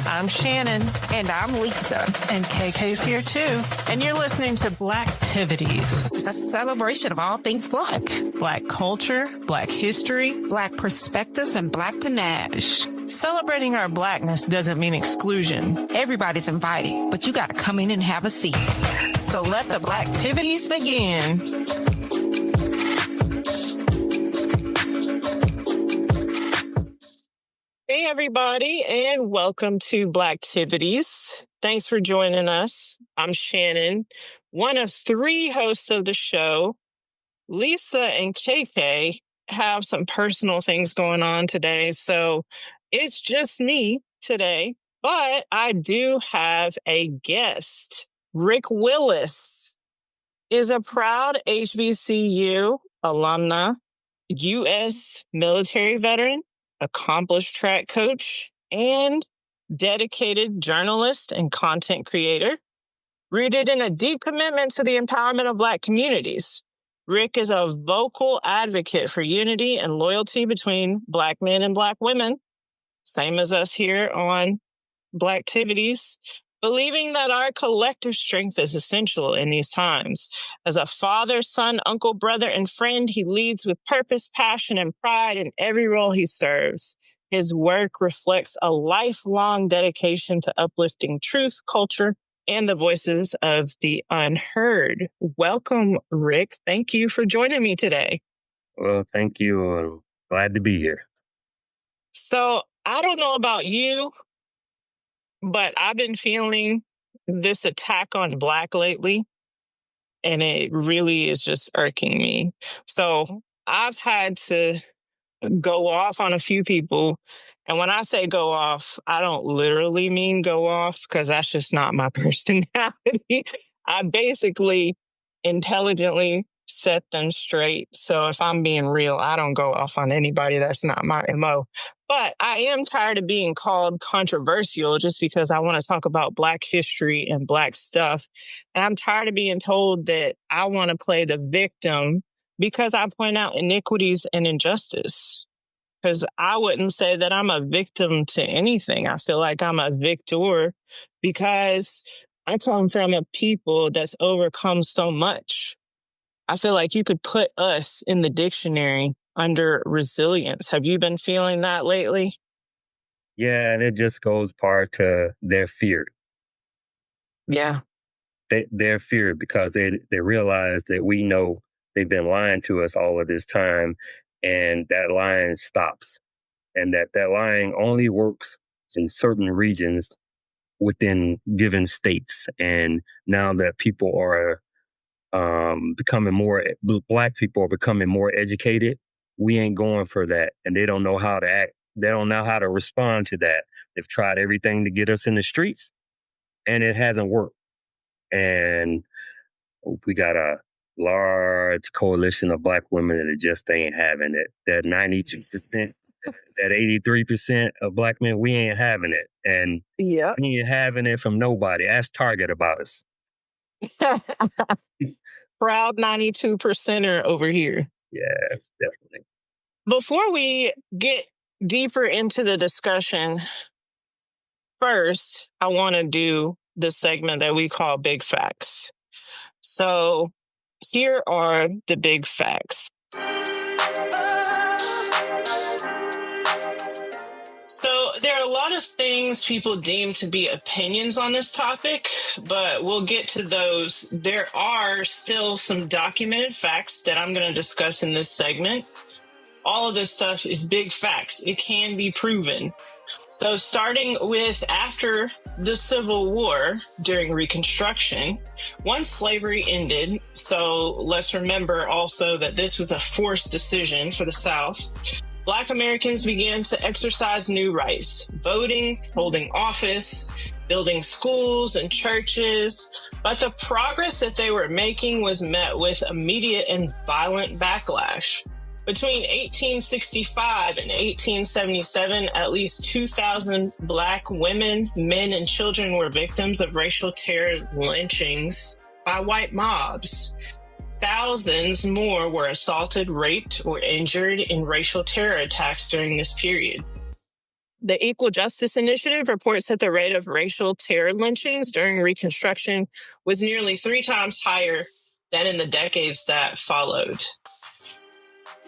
I'm Shannon. And I'm Lisa. And KK's here too. And you're listening to Blacktivities, A celebration of all things Black. Black culture, Black history, Black perspectives, and Black panache. Celebrating our Blackness doesn't mean exclusion. Everybody's invited, but you gotta come in and have a seat. So let the Blacktivities begin. Hey, everybody, and welcome to Blacktivities. Thanks for joining us. I'm Shannon, one of three hosts of the show. Lisa and KK have some personal things going on today, so it's just me today. But I do have a guest. Rick Willis is a proud HBCU alumna, U.S. military veteran, accomplished track coach, and dedicated journalist and content creator, rooted in a deep commitment to the empowerment of Black communities. Rick is a vocal advocate for unity and loyalty between Black men and Black women, same as us here on Blacktivities, believing that our collective strength is essential in these times. As a father, son, uncle, brother, and friend, he leads with purpose, passion, and pride in every role he serves. His work reflects a lifelong dedication to uplifting truth, culture, and the voices of the unheard. Welcome, Rick. Thank you for joining me today. Well, thank you. I'm glad to be here. So I don't know about you, but I've been feeling this attack on Black lately, and it really is just irking me. So I've had to go off on a few people. And when I say go off, I don't literally mean go off, because that's just not my personality. I basically intelligently set them straight. So if I'm being real, I don't go off on anybody. That's not my MO. But I am tired of being called controversial just because I want to talk about Black history and Black stuff. And I'm tired of being told that I want to play the victim because I point out iniquities and injustice. Because I wouldn't say that I'm a victim to anything. I feel like I'm a victor because I come from a people that's overcome so much. I feel like you could put us in the dictionary under resilience. Have you been feeling that lately? Yeah, and it just goes part to their fear. Yeah. Their fear because they realize that we know they've been lying to us all of this time, and that lying stops. And that lying only works in certain regions within given states. And now that people are Black people are becoming more educated, we ain't going for that. And they don't know how to act. They don't know how to respond to that. They've tried everything to get us in the streets, and it hasn't worked. And we got a large coalition of Black women that just ain't having it. That 92%, that 83% of Black men, we ain't having it. And we ain't having it from nobody. Ask Target about us. Proud 92%er over here. Yes, definitely. Before we get deeper into the discussion, first, I want to do the segment that we call Big Facts. So here are the big facts. So there are a lot of things people deem to be opinions on this topic, but we'll get to those. There are still some documented facts that I'm going to discuss in this segment. All of this stuff is big facts. It can be proven. So starting with after the Civil War, during Reconstruction, once slavery ended, so let's remember also that this was a forced decision for the South, Black Americans began to exercise new rights, voting, holding office, building schools and churches. But the progress that they were making was met with immediate and violent backlash. Between 1865 and 1877, at least 2,000 Black women, men, and children were victims of racial terror lynchings by white mobs. Thousands more were assaulted, raped, or injured in racial terror attacks during this period. The Equal Justice Initiative reports that the rate of racial terror lynchings during Reconstruction was nearly 3 times higher than in the decades that followed.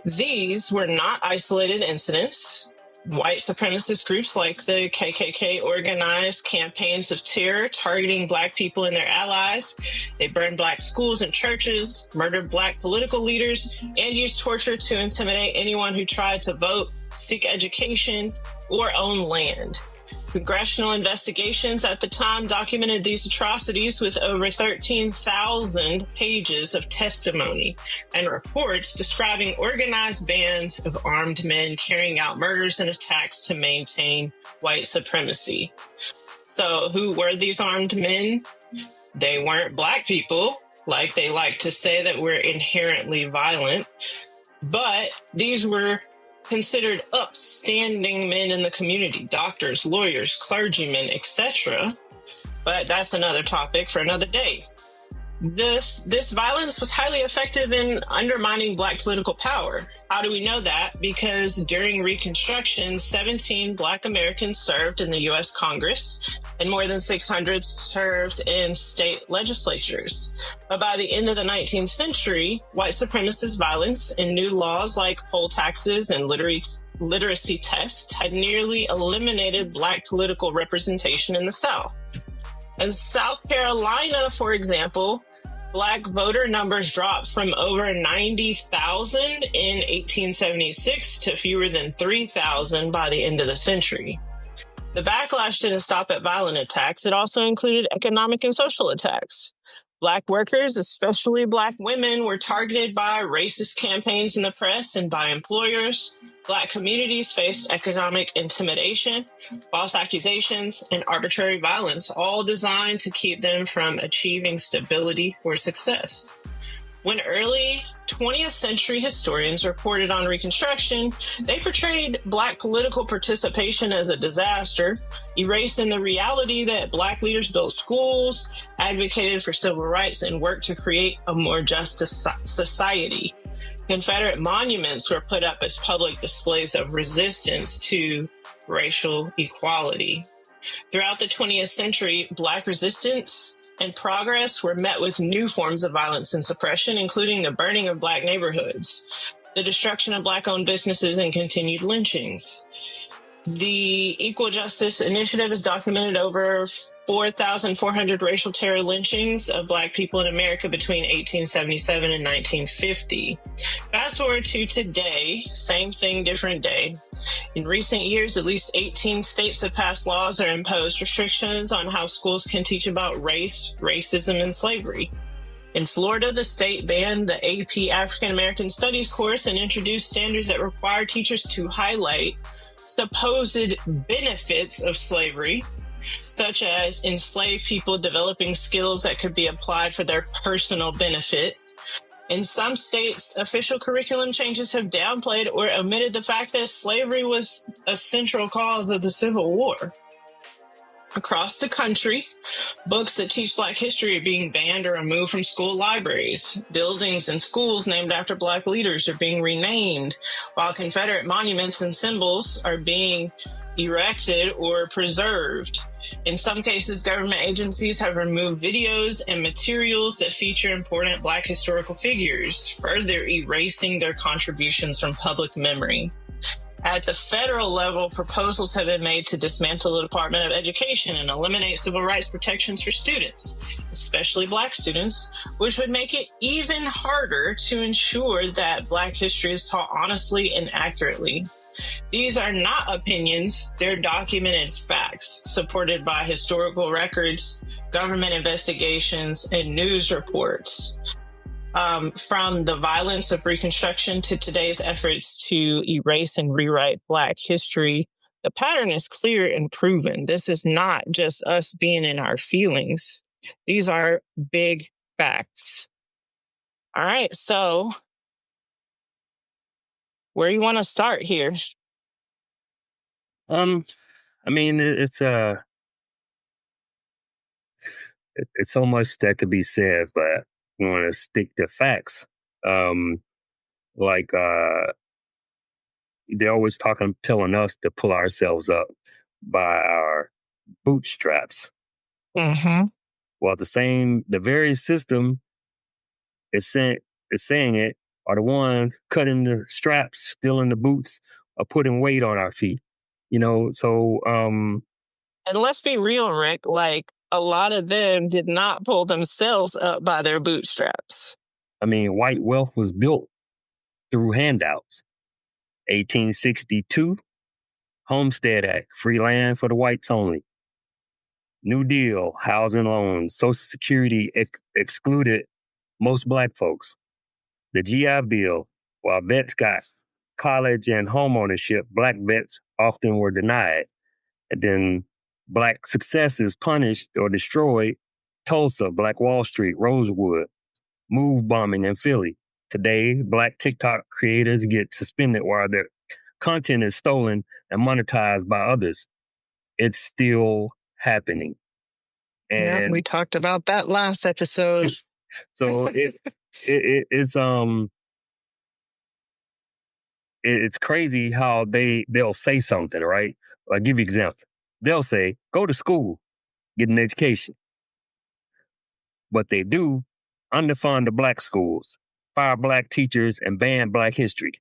These were not isolated incidents. White supremacist groups like the KKK organized campaigns of terror targeting Black people and their allies. They burned Black schools and churches, murdered Black political leaders, and used torture to intimidate anyone who tried to vote, seek education, or own land. Congressional investigations at the time documented these atrocities with over 13,000 pages of testimony and reports describing organized bands of armed men carrying out murders and attacks to maintain white supremacy. So who were these armed men? They weren't Black people, like they like to say that we're inherently violent, but these were considered upstanding men in the community, doctors, lawyers, clergymen, etc. But that's another topic for another day. This violence was highly effective in undermining Black political power. How do we know that? Because during Reconstruction, 17 Black Americans served in the U.S. Congress, and more than 600 served in state legislatures. But by the end of the 19th century, white supremacist violence and new laws like poll taxes and literacy tests had nearly eliminated Black political representation in the South. In South Carolina, for example, Black voter numbers dropped from over 90,000 in 1876 to fewer than 3,000 by the end of the century. The backlash didn't stop at violent attacks. It also included economic and social attacks. Black workers, especially Black women, were targeted by racist campaigns in the press and by employers. Black communities faced economic intimidation, false accusations, and arbitrary violence, all designed to keep them from achieving stability or success. When early 20th century historians reported on Reconstruction, they portrayed Black political participation as a disaster, erasing the reality that Black leaders built schools, advocated for civil rights, and worked to create a more just society. Confederate monuments were put up as public displays of resistance to racial equality. Throughout the 20th century, Black resistance and progress were met with new forms of violence and suppression, including the burning of Black neighborhoods, the destruction of Black-owned businesses, and continued lynchings. The Equal Justice Initiative has documented over 4,400 racial terror lynchings of Black people in America between 1877 and 1950. Fast forward to today, same thing, different day. In recent years, at least 18 states have passed laws or imposed restrictions on how schools can teach about race, racism, and slavery. In Florida, the state banned the AP African American Studies course and introduced standards that require teachers to highlight supposed benefits of slavery, such as enslaved people developing skills that could be applied for their personal benefit. In some states, official curriculum changes have downplayed or omitted the fact that slavery was a central cause of the Civil War. Across the country, books that teach Black history are being banned or removed from school libraries. Buildings and schools named after Black leaders are being renamed, while Confederate monuments and symbols are being erected or preserved. In some cases, government agencies have removed videos and materials that feature important Black historical figures, further erasing their contributions from public memory. At the federal level, proposals have been made to dismantle the Department of Education and eliminate civil rights protections for students, especially Black students, which would make it even harder to ensure that Black history is taught honestly and accurately. These are not opinions, they're documented facts, supported by historical records, government investigations, and news reports. From the violence of Reconstruction to today's efforts to erase and rewrite Black history, the pattern is clear and proven. This is not just us being in our feelings. These are big facts. All right, so where do you want to start here? I mean, it's so much that could be said, but we want to stick to facts. They're always telling us to pull ourselves up. by our bootstraps. Mm-hmm. Well, the very system is saying it are the ones cutting the straps, stealing the boots, or putting weight on our feet. So And let's be real, Rick, like a lot of them did not pull themselves up by their bootstraps. I mean, white wealth was built through handouts. 1862, Homestead Act, free land for the whites only. New Deal, housing loans, Social Security excluded most black folks. The GI Bill, while vets got college and home ownership, black vets often were denied. And then black success is punished or destroyed. Tulsa, Black Wall Street, Rosewood, move bombing in Philly. Today, black TikTok creators get suspended while their content is stolen and monetized by others. It's still happening. And we talked about that last episode. So it's crazy how they'll say something, right? I'll give you an example. They'll say, go to school, get an education. But they do underfund the black schools, fire black teachers, and ban black history.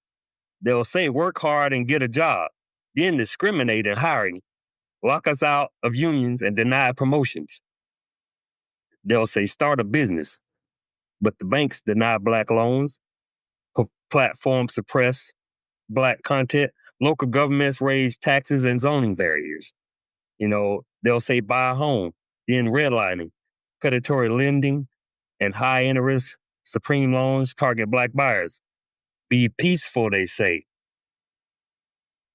They'll say, work hard and get a job, then discriminate in hiring, lock us out of unions and deny promotions. They'll say, start a business, but the banks deny black loans, platforms suppress black content, local governments raise taxes and zoning barriers. They'll say buy a home, then redlining, predatory lending, and high interest supreme loans target black buyers. Be peaceful, they say.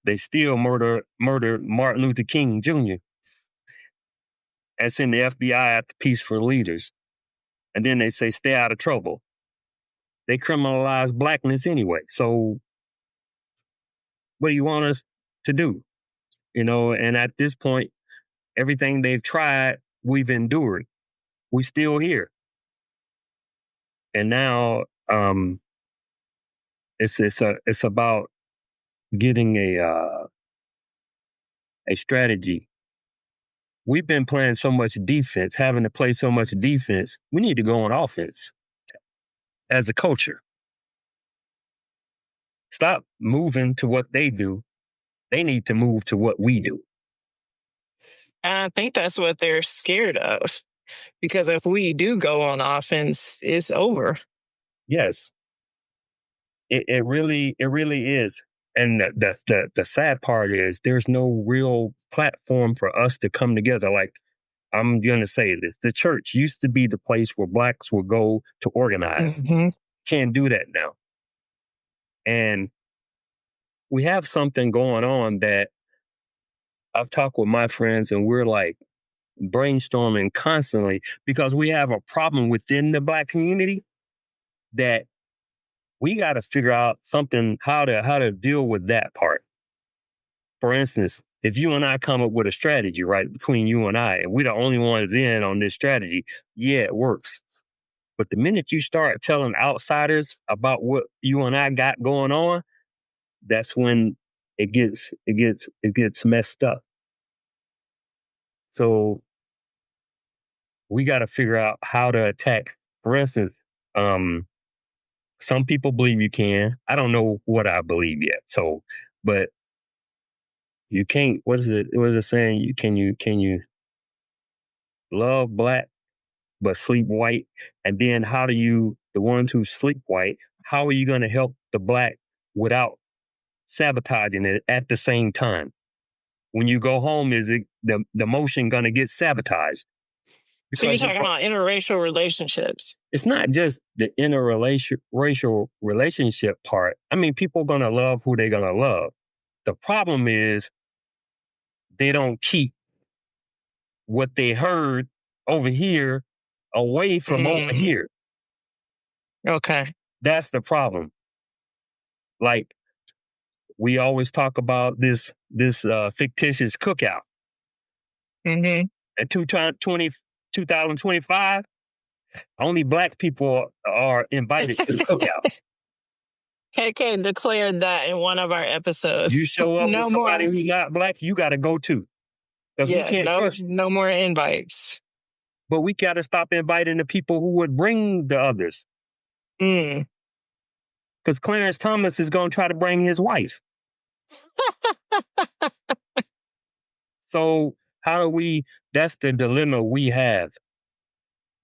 They still murdered Martin Luther King Jr. and send the FBI after peaceful leaders. And then they say stay out of trouble. They criminalize blackness anyway. So what do you want us to do? And at this point, everything they've tried, we've endured. We're still here. And now it's about getting a strategy. We've been playing so much defense, having to play so much defense. We need to go on offense as a culture. Stop moving to what they do. They need to move to what we do. And I think that's what they're scared of. Because if we do go on offense, it's over. Yes. It really is. And the sad part is there's no real platform for us to come together. Like, I'm going to say this. The church used to be the place where blacks would go to organize. Mm-hmm. Can't do that now. And we have something going on that I've talked with my friends and we're like brainstorming constantly because we have a problem within the black community that we got to figure out something, how to deal with that part. For instance, if you and I come up with a strategy, right, between you and I, and we're the only ones in on this strategy, yeah, it works. But the minute you start telling outsiders about what you and I got going on, that's when it gets messed up. So we got to figure out how to attack. For instance, some people believe you can. I don't know what I believe yet. So, but you can't. What is it? It was a saying. Can you love black but sleep white? And then how do you, the ones who sleep white, how are you going to help the black without sabotaging it at the same time? When you go home, is it the motion going to get sabotaged? So you're talking about interracial relationships. It's not just the interracial relationship part. I mean, people are going to love who they're going to love. The problem is they don't keep what they heard over here away from over here. Okay. That's the problem. Like, we always talk about this fictitious cookout. Mm-hmm. In 2025, only black people are invited to the cookout. KK declared that in one of our episodes. You show up with somebody who's not black, you got to go too. Because we Yeah, can't trust. no more invites. But we got to stop inviting the people who would bring the others. Mm. Because Clarence Thomas is going to try to bring his wife. So how do we, that's the dilemma we have.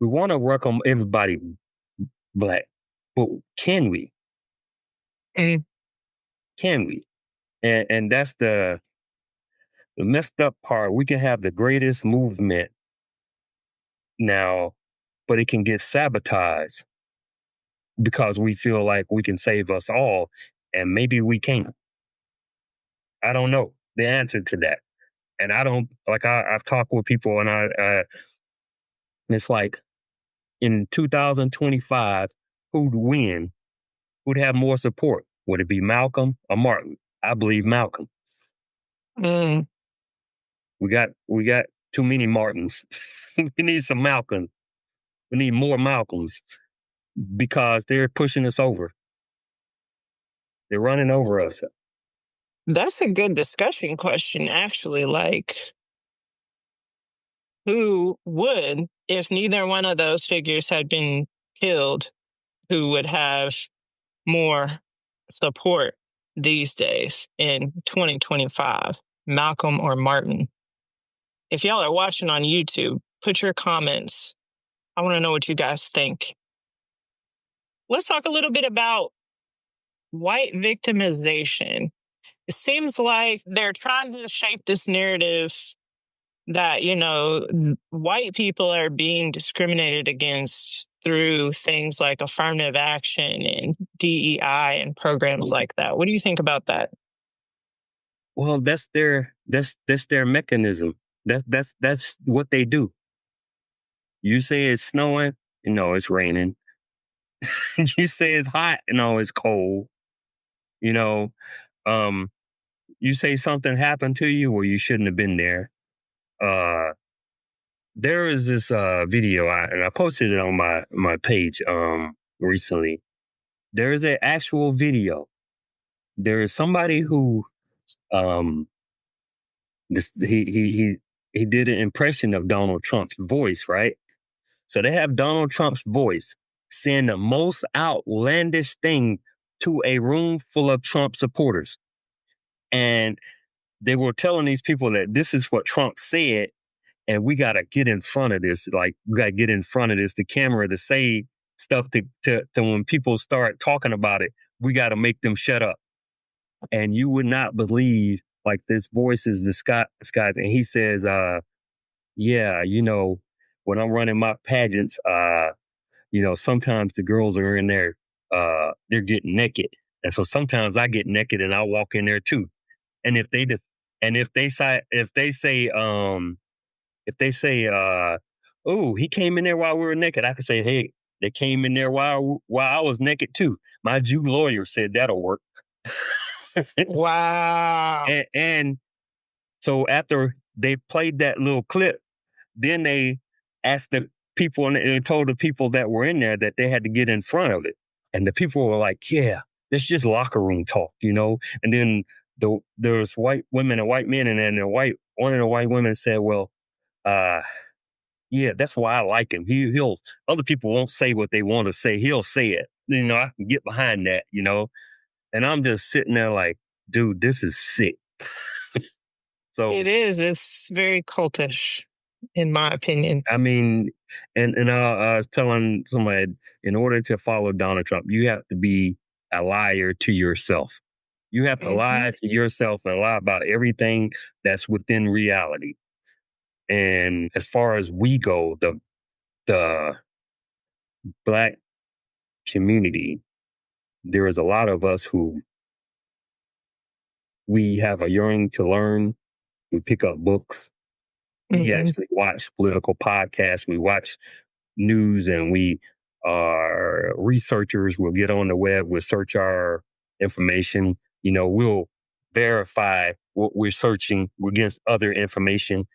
We want to welcome everybody black, but can we? Mm. Can we? And that's the messed up part. We can have the greatest movement now, but it can get sabotaged because we feel like we can save us all, and maybe we can't. I don't know the answer to that. And I don't, like, I've talked with people, and it's like, in 2025, who'd win? Who'd have more support? Would it be Malcolm or Martin? I believe Malcolm. Mm. We got too many Martins. We need some Malcolms. We need more Malcolms because they're pushing us over. They're running over us. That's a good discussion question, actually. Like, who would, if neither one of those figures had been killed, who would have more support these days in 2025, Malcolm or Martin? If y'all are watching on YouTube, put your comments. I want to know what you guys think. Let's talk a little bit about white victimization. It seems like they're trying to shape this narrative that, white people are being discriminated against through things like affirmative action and DEI and programs like that. What do you think about that? Well, that's their mechanism. That's what they do. You say it's snowing, it's raining. You say it's hot, it's cold. You say something happened to you or you shouldn't have been there. There is this video, and I posted it on my page recently. There is an actual video. There is somebody who he did an impression of Donald Trump's voice, right? So they have Donald Trump's voice saying the most outlandish thing to a room full of Trump supporters. And they were telling these people that this is what Trump said, and we got to get in front of this. Like, we got to get in front of this, the camera, to say stuff to when people start talking about it, we got to make them shut up. And you would not believe, like, this voice is this guy, and he says, yeah, when I'm running my pageants, sometimes the girls are in there, they're getting naked. And so sometimes I get naked and I walk in there too. And if they say, oh, he came in there while we were naked, I could say, hey, they came in there while I was naked too. My Jew lawyer said that'll work. Wow. And so after they played that little clip, then they asked the people and they told the people that were in there that they had to get in front of it. And the people were like, yeah, that's just locker room talk, And then there was white women and white men, and then one of the white women said, well, yeah, that's why I like him. He'll other people won't say what they want to say. He'll say it. I can get behind that, And I'm just sitting there like, dude, this is sick. So it is. It's very cultish, in my opinion. I mean, and I was telling somebody, in order to follow Donald Trump, you have to be a liar to yourself. You have to lie to yourself and lie about everything that's within reality. And as far as we go, the Black community, there is a lot of us who we have a yearning to learn. We pick up books. We actually watch political podcasts. We watch news, and we are researchers. We'll get on the web. We'll search our information. We'll verify what we're searching against other information.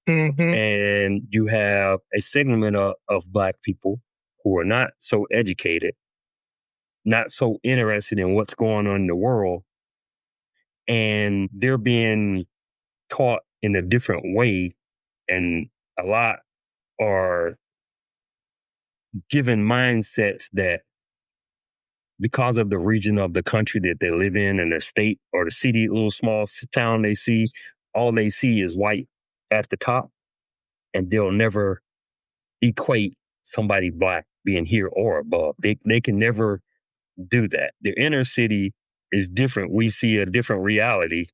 And you have a segment of Black people who are not so educated, not so interested in what's going on in the world. And they're being taught in a different way, and a lot are given mindsets that because of the region of the country that they live in and the state or the city, little small town they see, all they see is white at the top, and they'll never equate somebody black being here or above. They can never do that. The inner city is different. We see a different reality.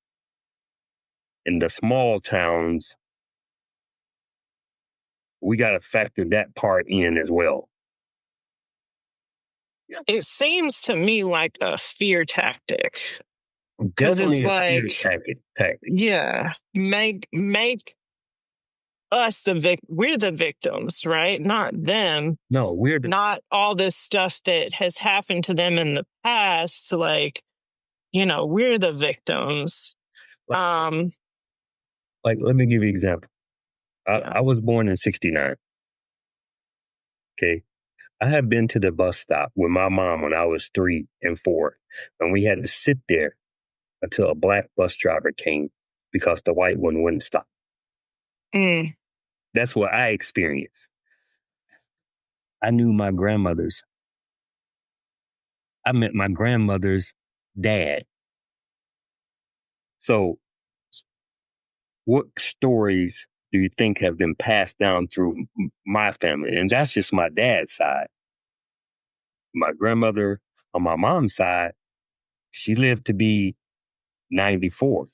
In the small towns, we got to factor that part in as well. It seems to me like a fear tactic. Because Definitely it's a fear like, tactic. yeah, make us we're the victims, right? Not them. No, we're the, Not all this stuff that has happened to them in the past. Like, we're the victims. like, let me give you an example. I was born in 1969. Okay. I had been to the bus stop with my mom when I was 3 and 4, and we had to sit there until a black bus driver came because the white one wouldn't stop. Mm. That's what I experienced. I knew my grandmother's. I met my grandmother's dad. So, what stories do you think have been passed down through my family? And that's just my dad's side. My grandmother on my mom's side, she lived to be 94.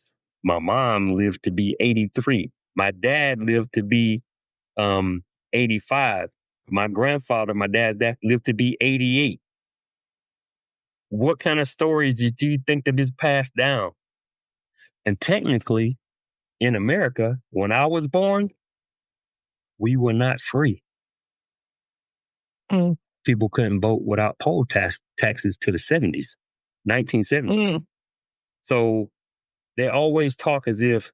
My mom lived to be 83. My dad lived to be 85. My grandfather, my dad's dad, lived to be 88. What kind of stories do you think that is passed down? And technically, in America, when I was born, we were not free. Mm. People couldn't vote without poll taxes to the 70s, 1970s. Mm. So they always talk as if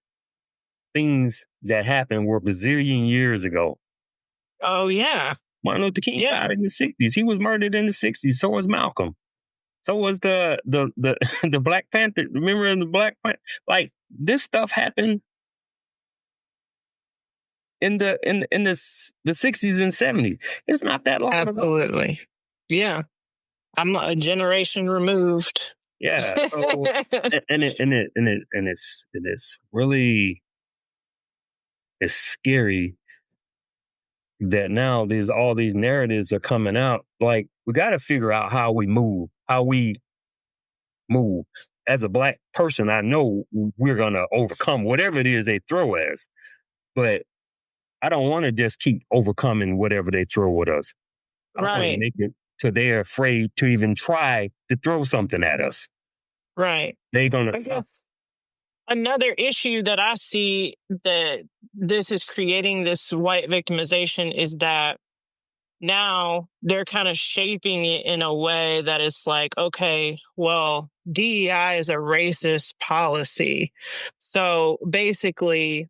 things that happened were bazillion years ago. Oh, yeah. Martin Luther King died in the 60s. He was murdered in the 60s. So was Malcolm. So was the the Black Panther. Remember the Black Panther? Like, this stuff happened in the 60s and 70s. It's not that long ago. Absolutely. Yeah. I'm a generation removed. Yeah. So, and it's really, it's scary that now all these narratives are coming out. Like, we got to figure out how we move. As a Black person, I know we're going to overcome whatever it is they throw at us. But I don't want to just keep overcoming whatever they throw at us. I want to make it to they're afraid to even try to throw something at us. Right. They're going to. Another issue that I see that this is creating, this white victimization, is that now they're kind of shaping it in a way that is like, okay, well, DEI is a racist policy. So basically,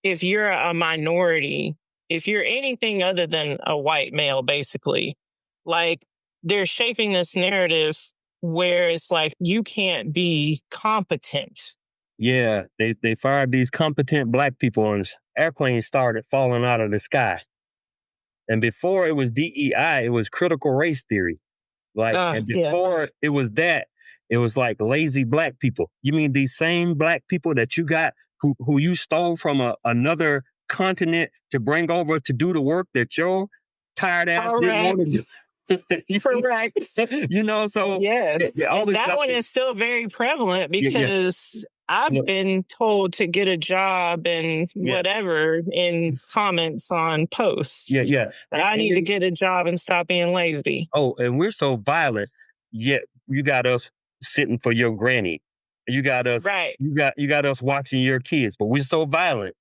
if you're a minority, if you're anything other than a white male, basically, like, they're shaping this narrative where it's like, you can't be competent. Yeah, they fired these competent Black people and airplanes started falling out of the sky. And before it was DEI, it was critical race theory. And before it was that, it was like lazy Black people. You mean these same Black people that you got who you stole from another continent to bring over to do the work that your tired ass didn't want to do? Correct. So yes. And that one is still very prevalent because I've been told to get a job and whatever in comments on posts. That I need to get a job and stop being lazy. Oh, and we're so violent, yet you got us sitting for your granny. You got us you got us watching your kids, but we're so violent.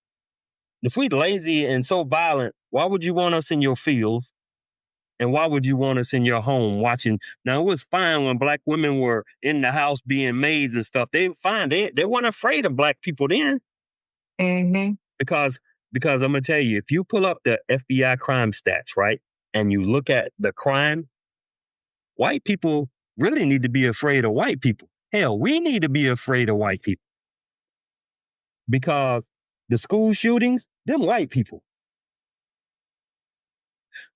If we're lazy and so violent, why would you want us in your fields? And why would you want us in your home watching? Now, it was fine when Black women were in the house being maids and stuff. They were fine. They weren't afraid of Black people then. Mm-hmm. Because I'm going to tell you, if you pull up the FBI crime stats, right, and you look at the crime, white people really need to be afraid of white people. Hell, we need to be afraid of white people. Because The school shootings, them white people.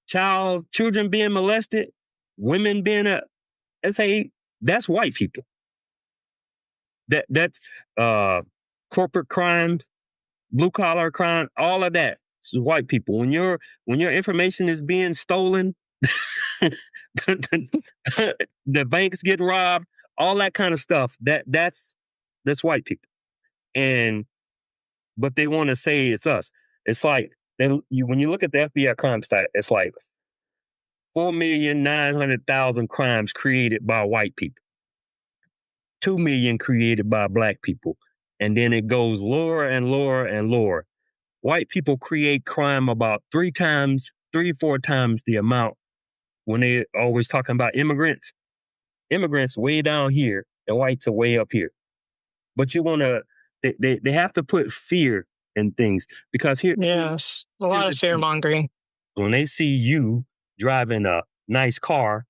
Children being molested, women being that's white people. That's corporate crimes, blue collar crime, all of that. It's white people. When your information is being stolen, the banks get robbed, all that kind of stuff. That's white people. But they want to say it's us. It's like when you look at the FBI crime stat, it's like 4,900,000 crimes created by white people, 2 million created by black people, and then it goes lower and lower and lower. White people create crime about 4 times the amount. When they always talking about immigrants way down here, and whites are way up here. But they have to put fear in things, because yes, a lot of fear mongering. When they see you driving a nice car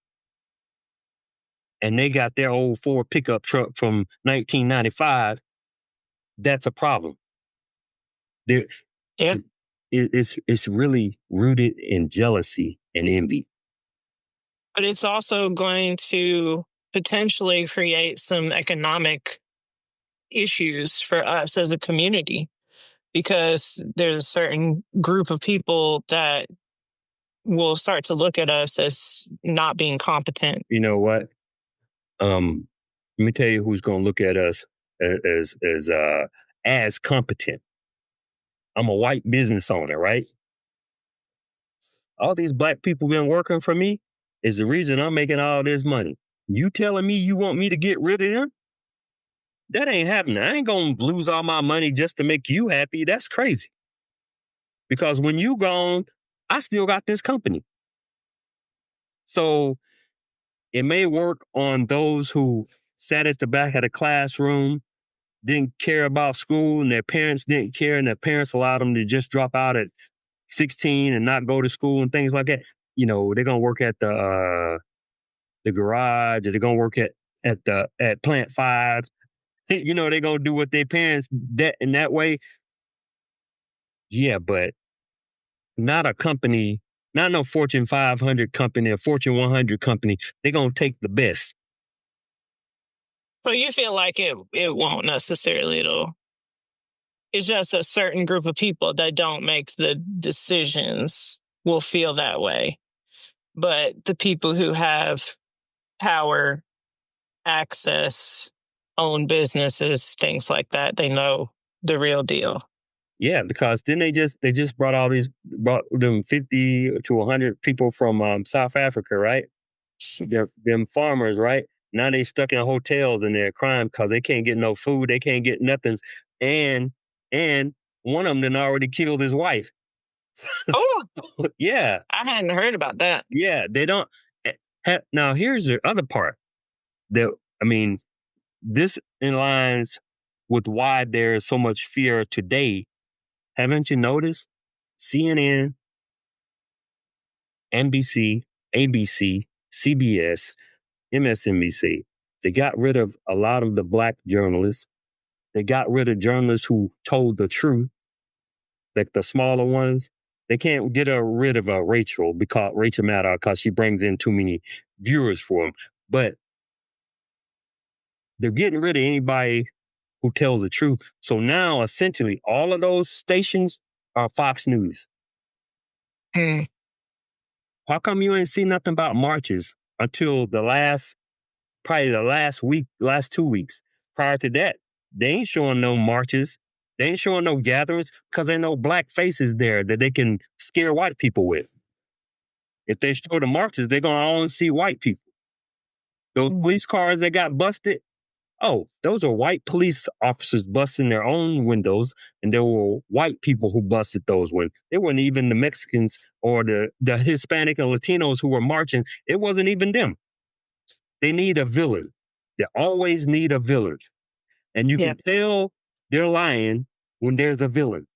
and they got their old Ford pickup truck from 1995, that's a problem. It's really rooted in jealousy and envy. But it's also going to potentially create some economic issues for us as a community, because there's a certain group of people that will start to look at us as not being competent. You know what? Let me tell you who's going to look at us as competent. I'm a white business owner, right? All these black people been working for me is the reason I'm making all this money. You telling me you want me to get rid of them? That ain't happening. I ain't going to lose all my money just to make you happy. That's crazy. Because when you gone, I still got this company. So it may work on those who sat at the back of the classroom, didn't care about school, and their parents didn't care, and their parents allowed them to just drop out at 16 and not go to school and things like that. You know, they're gonna work at the garage, or they're gonna work at Plant 5. You know, they're gonna do what their parents that in that way. Yeah, but not a company, not no Fortune 500 company or Fortune 100 company. They're gonna take the best. But you feel like it won't necessarily, though. It's just a certain group of people that don't make the decisions will feel that way. But the people who have power, access, own businesses, things like that, they know the real deal. Yeah, because then they just brought them 50 to 100 people from South Africa, right? Them farmers, right? Now they stuck in hotels and they're crying because they can't get no food, they can't get nothing, and one of them then already killed his wife. Oh, yeah, I hadn't heard about that. Yeah, they don't. Now here's the other part. This aligns with why there is so much fear today. Haven't you noticed? CNN, NBC, ABC, CBS, MSNBC, they got rid of a lot of the black journalists. They got rid of journalists who told the truth, like the smaller ones. They can't get rid of Rachel Maddow because she brings in too many viewers for them. But they're getting rid of anybody who tells the truth. So now, essentially, all of those stations are Fox News. Mm. How come you ain't seen nothing about marches until probably the last 2 weeks? Prior to that, they ain't showing no marches. They ain't showing no gatherings because there ain't no black faces there that they can scare white people with. If they show the marches, they're going to only see white people. Those police cars that got busted, those are white police officers busting their own windows, and there were white people who busted those windows. It wasn't even the Mexicans or the Hispanic and Latinos who were marching. It wasn't even them. They need a villain. They always need a villain. And you can tell they're lying when there's a villain.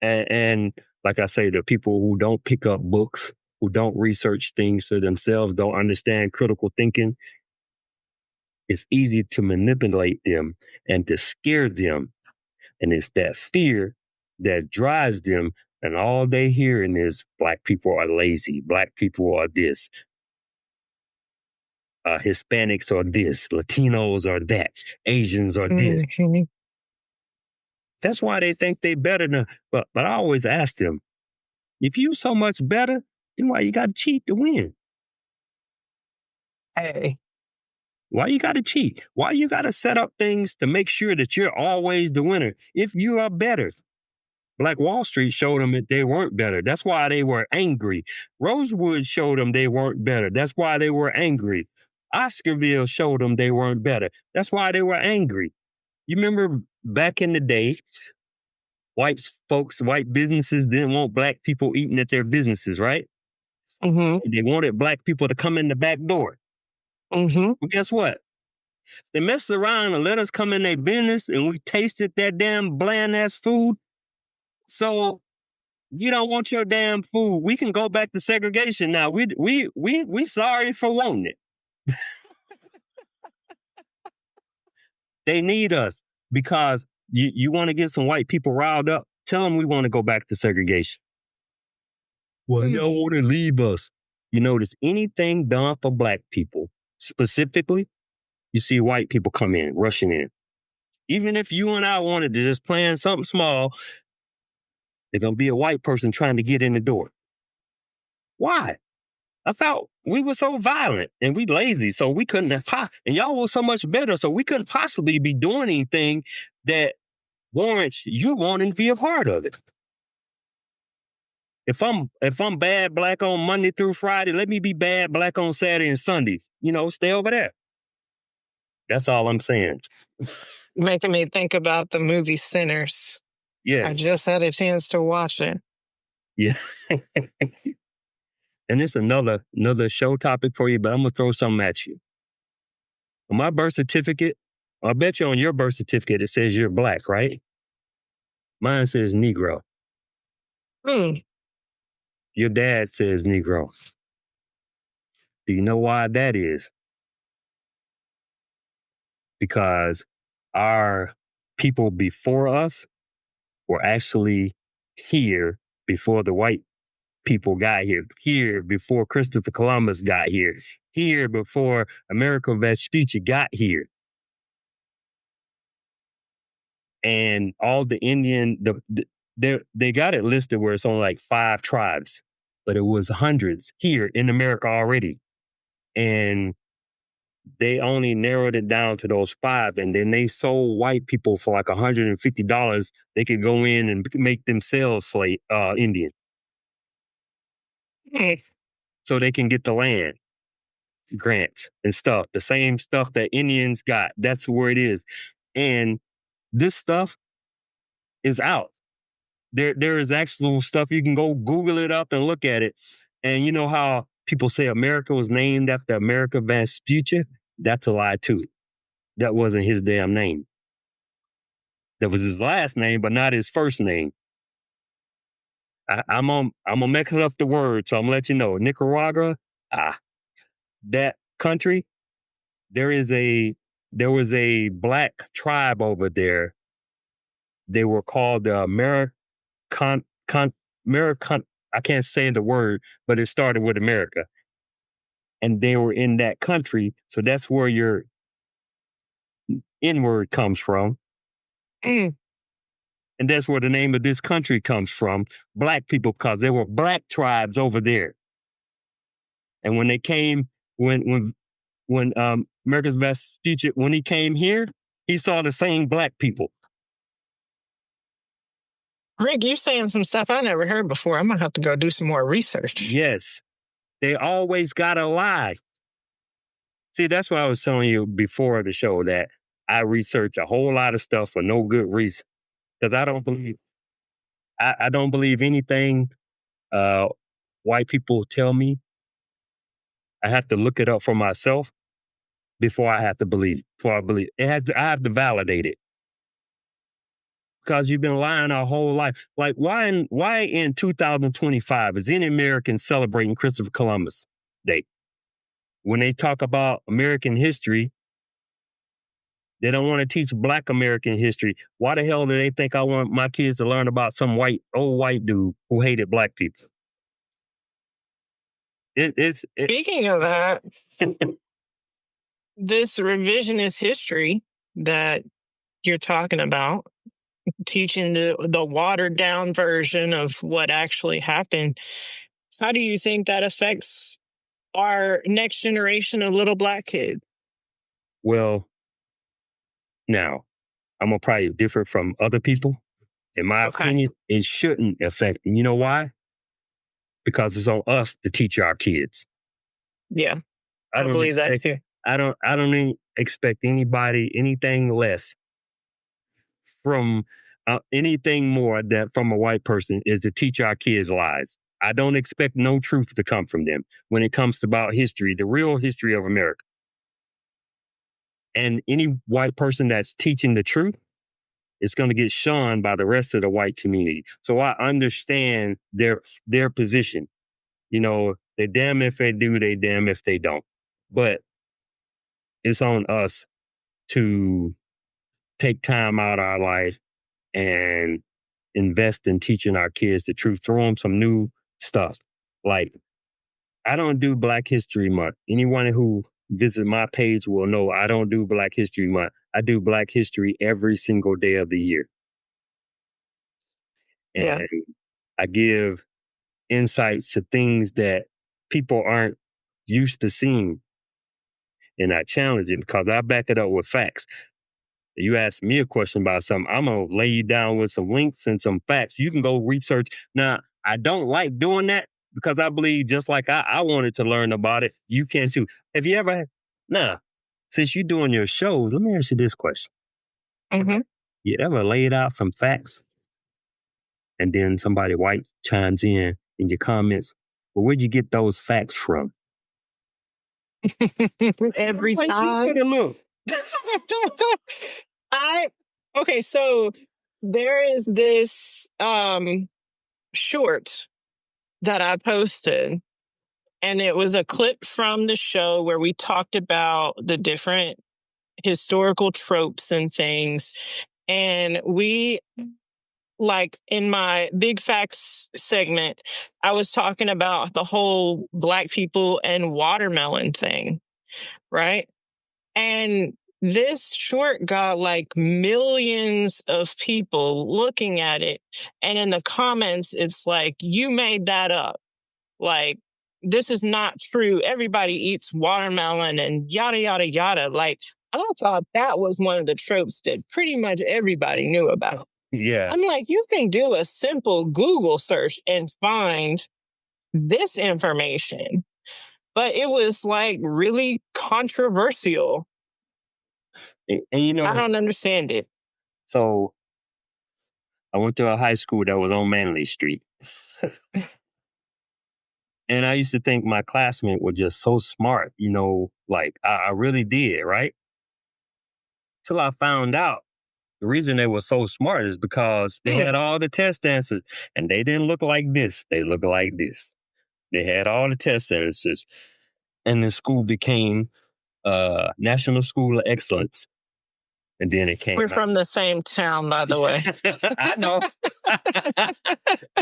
And like I say, the people who don't pick up books, who don't research things for themselves, don't understand critical thinking, it's easy to manipulate them and to scare them And it's that fear that drives them. And all they hearing is Black people are lazy. Black people are this. Hispanics are this. Latinos are that. Asians are this. Mm-hmm. That's why they think they better than. But I always ask them, if you so much better, then why you got to cheat to win? Hey. Why you got to cheat? Why you got to set up things to make sure that you're always the winner? If you are better. Black Wall Street showed them that they weren't better. That's why they were angry. Rosewood showed them they weren't better. That's why they were angry. Oscarville showed them they weren't better. That's why they were angry. You remember back in the day, white businesses didn't want Black people eating at their businesses, right? Mm-hmm. They wanted Black people to come in the back door. Mm-hmm. Well, guess what? They messed around and let us come in their business and we tasted that damn bland-ass food. So you don't want your damn food. We can go back to segregation now. We sorry for wanting it. They need us because you want to get some white people riled up. Tell them we want to go back to segregation. Well, y'all want to leave us. You notice anything done for Black people, specifically, you see white people come in, rushing in. Even if you and I wanted to just plan something small, there's going to be a white person trying to get in the door. Why? I thought we were so violent and we lazy, so we couldn't have, and y'all were so much better, so we couldn't possibly be doing anything that warrants you wanting to be a part of it. If I'm bad Black on Monday through Friday, let me be bad Black on Saturday and Sunday. Stay over there. That's all I'm saying. Making me think about the movie Sinners. Yes. I just had a chance to watch it. Yeah. And it's another show topic for you, but I'm going to throw something at you. On my birth certificate, I bet you on your birth certificate, it says you're Black, right? Mine says Negro. Your dad says Negro. Do you know why that is? Because our people before us were actually here before the white people got here before Christopher Columbus got here before Amerigo Vespucci got here. And all the Indian, they got it listed where it's only like 5 tribes, but it was hundreds here in America already. And they only narrowed it down to those 5. And then they sold white people for like $150. They could go in and make themselves Indian. So they can get the land grants and stuff, the same stuff that Indians got. That's where it is. And this stuff is out. There is actual stuff. You can go Google it up and look at it. And you know how people say America was named after Amerigo Vespucci? That's a lie too. That wasn't his damn name. That was his last name, but not his first name. I'm gonna mix up the word, so I'm gonna let you know. Nicaragua, that country, there was a Black tribe over there. They were called the American. I can't say the word, but it started with America, and they were in that country. So that's where your N-word comes from. And that's where the name of this country comes from, Black people, because there were Black tribes over there. And when they came, when Amerigo Vespucci, when he came here, he saw the same Black people. Rick, you're saying some stuff I never heard before. I'm going to have to go do some more research. Yes. They always got to lie. See, that's what I was telling you before the show, that I research a whole lot of stuff for no good reason. Because I don't believe anything white people tell me. I have to look it up for myself before I have to believe. Before I believe I have to validate it. Because you've been lying our whole life. Like, why in 2025 is any American celebrating Christopher Columbus Day? When they talk about American history, They don't want to teach Black American history. Why the hell do they think I want my kids to learn about some old white dude who hated Black people? Speaking of that, this revisionist history that you're talking about, teaching the watered down version of what actually happened, how do you think that affects our next generation of little Black kids? Well, now, I'm going to probably differ from other people. In my opinion, it shouldn't affect. And you know why? Because it's on us to teach our kids. Yeah, I believe that too. I don't expect anybody anything less from anything more that from a white person is to teach our kids lies. I don't expect no truth to come from them when it comes to about history, the real history of America. And any white person that's teaching the truth is going to get shunned by the rest of the white community. So I understand their position. You know, they damn if they do, they damn if they don't. But it's on us to take time out of our life and invest in teaching our kids the truth. Throw them some new stuff. Like, I don't do Black History Month. Anyone who visits my page will know I don't do Black History Month. I do Black history every single day of the year. And I give insights to things that people aren't used to seeing. And I challenge it because I back it up with facts. You ask me a question about something, I'm going to lay you down with some links and some facts. You can go research. Now, I don't like doing that because I believe just like I wanted to learn about it, you can too. Have you ever, since you're doing your shows, let me ask you this question. Mm-hmm. You ever laid out some facts and then somebody white chimes in your comments, well, where'd you get those facts from? Every time. Look. So there is this short that I posted, and it was a clip from the show where we talked about the different historical tropes and things. And we, like in my Big Facts segment, I was talking about the whole Black people and watermelon thing, right? And this short got like millions of people looking at it. And in the comments, it's like, you made that up. Like, this is not true. Everybody eats watermelon and yada, yada, yada. Like, I thought that was one of the tropes that pretty much everybody knew about. Yeah. I'm like, you can do a simple Google search and find this information. But it was like really controversial. And you know, I don't understand it. So I went to a high school that was on Manley Street. And I used to think my classmates were just so smart, you know, like I really did, right? Till I found out the reason they were so smart is because they had all the test answers and they didn't look like this. They looked like this. They had all the test answers. And the school became National School of Excellence. And then it came. We're from the same town, by the way. I know.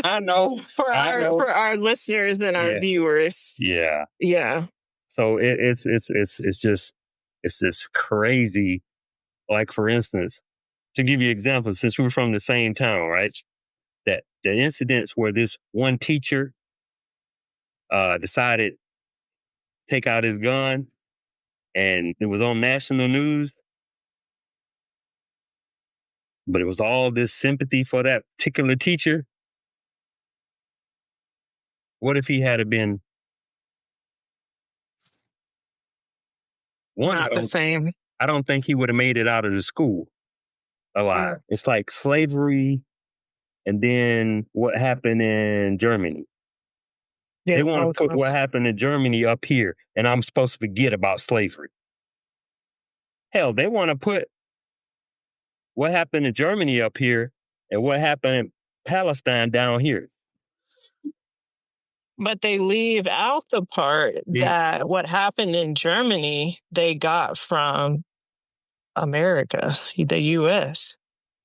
I know. For our listeners and our viewers. Yeah. Yeah. So it's just crazy. Like, for instance, to give you examples, since we're from the same town, right? That the incidents where this one teacher decided to take out his gun and it was on national news. But it was all this sympathy for that particular teacher. What if he had been not the same? I don't think he would have made it out of the school alive. It's like slavery, and then what happened in Germany. Yeah, they want to put what happened in Germany up here, and I'm supposed to forget about slavery. Hell, they want to put what happened in Germany up here and what happened in Palestine down here. But they leave out the part that what happened in Germany, they got from America, the U.S.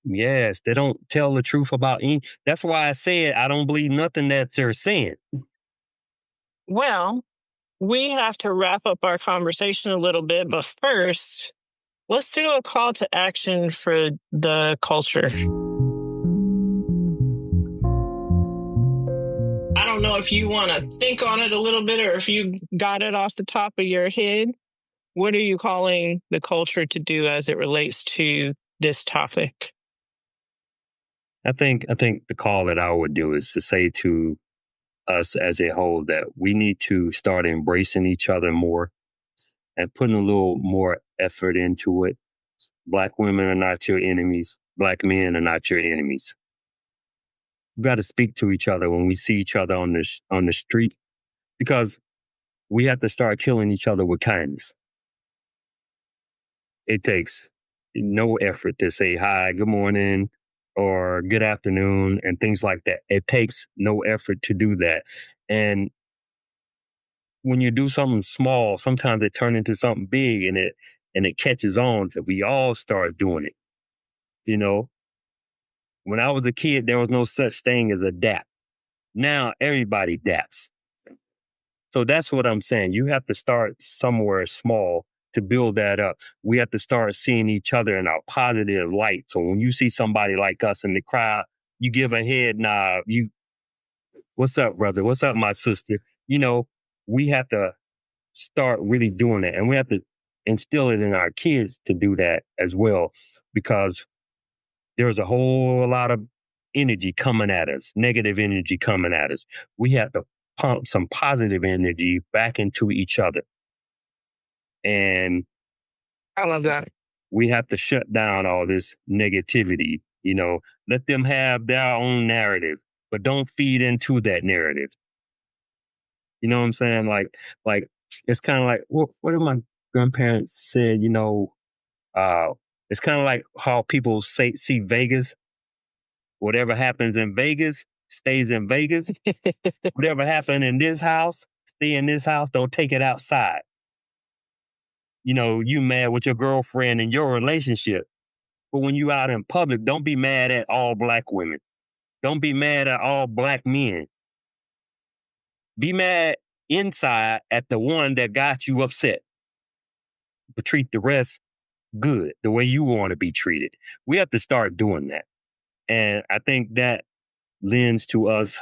Yes, they don't tell the truth about any. That's why I said I don't believe nothing that they're saying. Well, we have to wrap up our conversation a little bit, but first, let's do a call to action for the culture. I don't know if you want to think on it a little bit or if you got it off the top of your head. What are you calling the culture to do as it relates to this topic? I think the call that I would do is to say to us as a whole that we need to start embracing each other more and putting a little more effort into it. Black women are not your enemies. Black men are not your enemies. We got to speak to each other when we see each other on the street, because we have to start killing each other with kindness. It takes no effort to say hi, good morning, or good afternoon, and things like that. It takes no effort to do that. And when you do something small, sometimes it turns into something big, and it catches on that we all start doing it. You know, when I was a kid, there was no such thing as a dap. Now everybody daps. So that's what I'm saying. You have to start somewhere small to build that up. We have to start seeing each other in a positive light. So when you see somebody like us in the crowd, you give a head nod. What's up, brother? What's up, my sister? You know, we have to start really doing it. And we have to instill it in our kids to do that as well, because there's a whole lot of energy coming at us, negative energy coming at us. We have to pump some positive energy back into each other. And I love that. we have to shut down all this negativity, let them have their own narrative, but don't feed into that narrative. You know what I'm saying? Like it's kind of like what did my grandparents said, it's kind of like how people see Vegas. Whatever happens in Vegas stays in Vegas. Whatever happened in this house, stay in this house. Don't take it outside. You mad with your girlfriend in your relationship. But when you out in public, don't be mad at all Black women. Don't be mad at all Black men. Be mad inside at the one that got you upset. But treat the rest good, the way you want to be treated. We have to start doing that. And I think that lends to us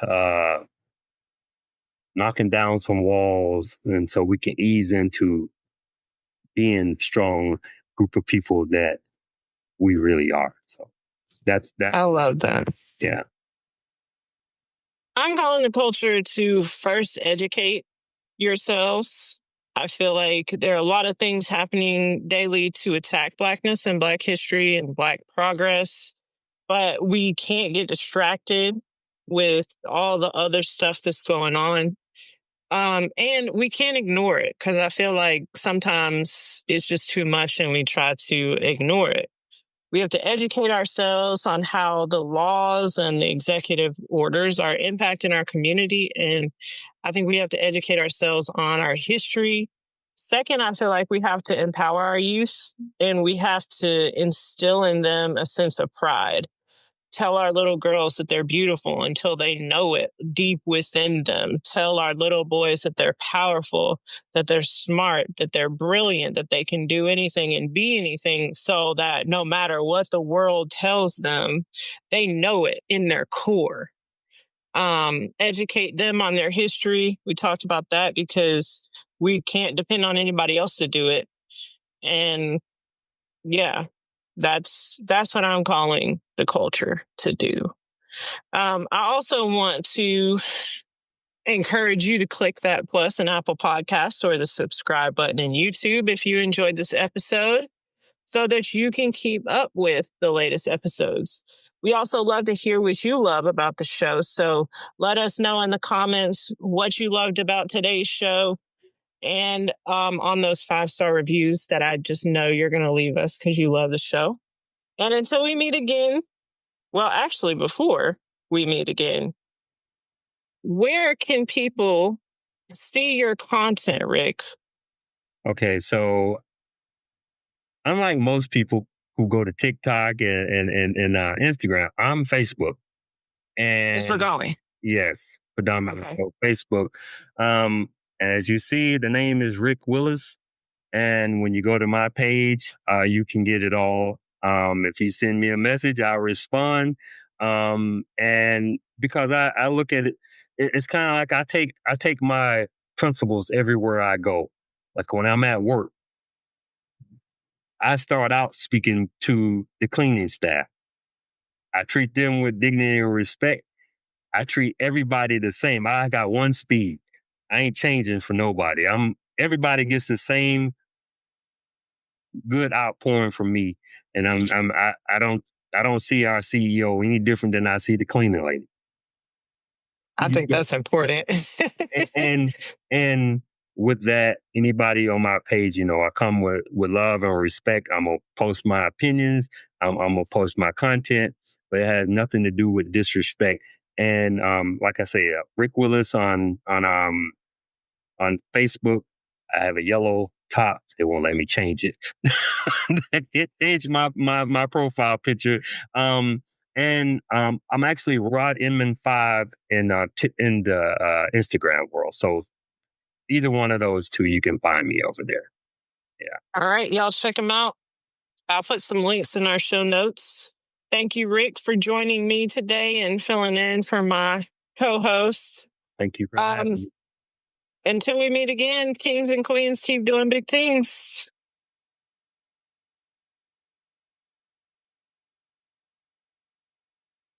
knocking down some walls, and so we can ease into being strong group of people that we really are. So that's that. I love that. Yeah. I'm calling the culture to first educate yourselves. I feel like there are a lot of things happening daily to attack Blackness and Black history and Black progress, but we can't get distracted with all the other stuff that's going on. And we can't ignore it, because I feel like sometimes it's just too much and we try to ignore it. We have to educate ourselves on how the laws and the executive orders are impacting our community. And I think we have to educate ourselves on our history. Second, I feel like we have to empower our youth, and we have to instill in them a sense of pride. Tell our little girls that they're beautiful until they know it deep within them. Tell our little boys that they're powerful, that they're smart, that they're brilliant, that they can do anything and be anything, so that no matter what the world tells them, they know it in their core. Educate them on their history. We talked about that because we can't depend on anybody else to do it. And yeah, that's what I'm calling the culture to do. I also want to encourage you to click that plus in Apple Podcasts or the subscribe button in YouTube if you enjoyed this episode, so that you can keep up with the latest episodes. We also love to hear what you love about the show. So let us know in the comments what you loved about today's show, and on those 5-star reviews that I just know you're going to leave us because you love the show. And until we meet again, well, actually, before we meet again, where can people see your content, Rick? Okay, so unlike most people who go to TikTok and Instagram, I'm Facebook. Thanks for And going. yes, predominantly Okay. so Facebook. As you see, the name is Rick Willis. And when you go to my page, you can get it all. If you send me a message, I'll respond. And because I look at it, it's kind of like I take my principles everywhere I go. Like when I'm at work, I start out speaking to the cleaning staff. I treat them with dignity and respect. I treat everybody the same. I got one speed. I ain't changing for nobody. Everybody gets the same good outpouring from me, and I don't see our CEO any different than I see the cleaning lady. I think that's important. and and with that, anybody on my page, I come with love and respect. I'm gonna post my opinions. I'm gonna post my content, but it has nothing to do with disrespect. And like I say, Rick Willis on Facebook. I have a yellow top. They won't let me change it. It changed my profile picture. I'm actually Rod Inman 5 in the Instagram world. So either one of those two, you can find me over there. Yeah. All right, y'all check them out. I'll put some links in our show notes. Thank you, Rick, for joining me today and filling in for my co-host. Thank you for having me. Until we meet again, kings and queens, keep doing big things.